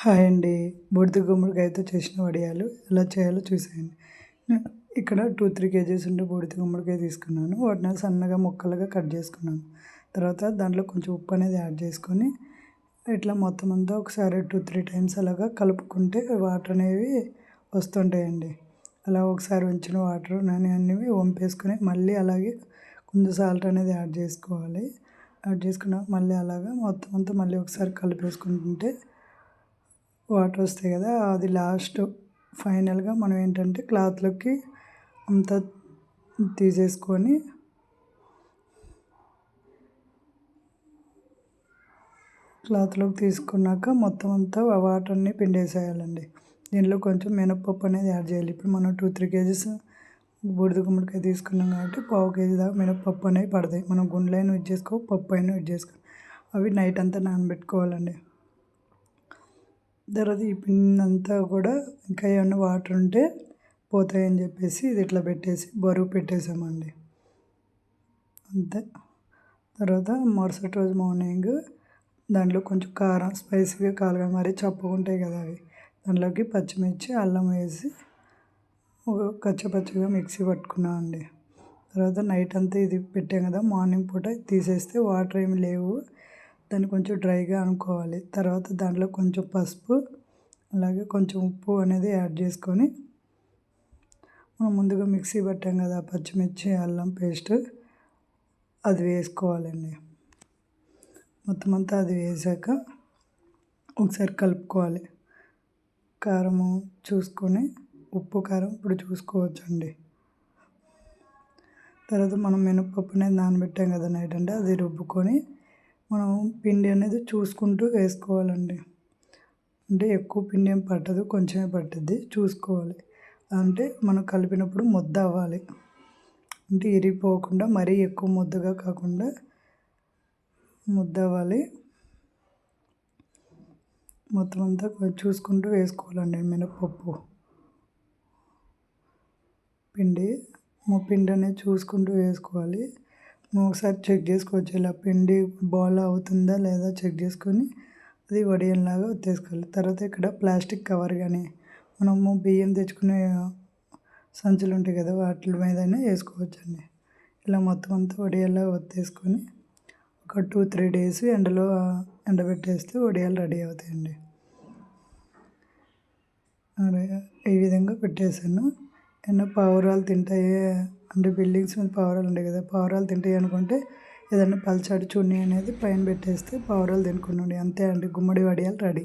Hi అండి. బూడిద గుమ్మడికాయతో చేసిన వడియాలు ఎలా చేయాలో చూసేయండి. ఇక్కడ 2-3 కేజీస్ ఉండే బూడిద గుమ్మడికాయ తీసుకున్నాను. వాటిని సన్నగా ముక్కలుగా కట్ చేసుకున్నాను. తర్వాత దాంట్లో కొంచెం ఉప్పు అనేది యాడ్ చేసుకొని ఇట్లా మొత్తం అంతా ఒకసారి 2-3 టైమ్స్ అలాగా కలుపుకుంటే వాటర్ అనేవి వస్తుంటాయండి. అలా ఒకసారి ఉంచిన వాటర్ అనేవి వంపేసుకొని మళ్ళీ అలాగే కొంచెం సాల్ట్ అనేది యాడ్ చేసుకోవాలి. యాడ్ చేసుకున్న మళ్ళీ అలాగా మొత్తం అంతా మళ్ళీ ఒకసారి కలిపేసుకుంటుంటే వాటర్ వస్తాయి కదా, అది లాస్ట్ ఫైనల్గా మనం ఏంటంటే క్లాత్లోకి అంతా తీసేసుకొని క్లాత్లోకి తీసుకున్నాక మొత్తం అంతా వాటర్ని పిండేసేయాలండి. దీనిలో కొంచెం మినపప్పు అనేది యాడ్ చేయాలి. ఇప్పుడు మనం 2-3 కేజీస్ బూడిద గుమ్మడికాయ తీసుకున్నాం కాబట్టి 1/2 కేజీ దాకా మినపప్పు అనేవి పడతాయి. మనం గుండ్లైన యూజ్ చేసుకో, పప్పు అయినా యూజ్ చేసుకో. అవి నైట్ అంతా నానబెట్టుకోవాలండి. తర్వాత ఈ పిండి అంతా కూడా ఇంకా ఏమన్నా వాటర్ ఉంటే పోతాయని చెప్పేసి ఇది ఇట్లా పెట్టేసి బరువు పెట్టేసామండి అంతే. తర్వాత మరుసటి రోజు మార్నింగ్ దాంట్లో కొంచెం కారం స్పైసీగా కాలుగా మరీ చప్పగా ఉంటాయి కదా అవి, దాంట్లోకి పచ్చిమిర్చి అల్లం వేసి ఒక కచ్చపచ్చగా మిక్సీ పట్టుకున్నాం అండి. తర్వాత నైట్ అంతా ఇది పెట్టాం కదా, మార్నింగ్ పూట తీసేస్తే వాటర్ ఏమి లేవు, దాన్ని కొంచెం డ్రైగా అనుకోవాలి. తర్వాత దాంట్లో కొంచెం పసుపు అలాగే కొంచెం ఉప్పు అనేది యాడ్ చేసుకొని మనం ముందుగా మిక్సీ పట్టాం కదా పచ్చిమిర్చి అల్లం పేస్ట్, అది వేసుకోవాలండి. మొత్తం అంతా అది వేసాక ఒకసారి కలుపుకోవాలి. కారము చూసుకొని ఉప్పు కారం ఇప్పుడు చూసుకోవచ్చండి. తర్వాత మనం మినపప్పు అనేది నానబెట్టాం కదా నైట్, అంటే అది రుబ్బుకొని మనం పిండి అనేది చూసుకుంటూ వేసుకోవాలండి. అంటే ఎక్కువ పిండి ఏం పట్టదు, కొంచెమే పట్టుద్ది, చూసుకోవాలి. అంటే మనం కలిపినప్పుడు ముద్ద అవ్వాలి, అంటే ఇరిగిపోకుండా మరీ ఎక్కువ ముద్దగా కాకుండా ముద్ద అవ్వాలి. మొత్తం అంతా చూసుకుంటూ వేసుకోవాలండి. మినపప్పు పిండి అనేది చూసుకుంటూ వేసుకోవాలి. ఒకసారి చెక్ చేసుకోవచ్చు, ఇలా పిండి బాల్ అవుతుందా లేదా చెక్ చేసుకొని అది వడియంలాగా ఒత్తేసుకోవాలి. తర్వాత ఇక్కడ ప్లాస్టిక్ కవర్ కానీ మనము బియ్యం తెచ్చుకునే సంచులు ఉంటాయి కదా, వాటి మీదనే వేసుకోవచ్చండి. ఇలా మొత్తం అంతా వడియాల్లా ఒత్తేసుకొని ఒక 2-3 డేస్ ఎండలో ఎండబెట్టేస్తే వడియాలు రెడీ అవుతాయండి. ఈ విధంగా పెట్టేసాను. ఏమన్నా పావురాలు తింటాయి అంటే బిల్డింగ్స్ మీద పావురాలు ఉంటాయి కదా, పావురాలు తింటాయి అనుకుంటే ఏదైనా పల్చడి చున్నీ అనేది పైన పెట్టేస్తే పావురాలు తినకుండా. అంతే అండి, గుమ్మడి వడియాలు రెడీ.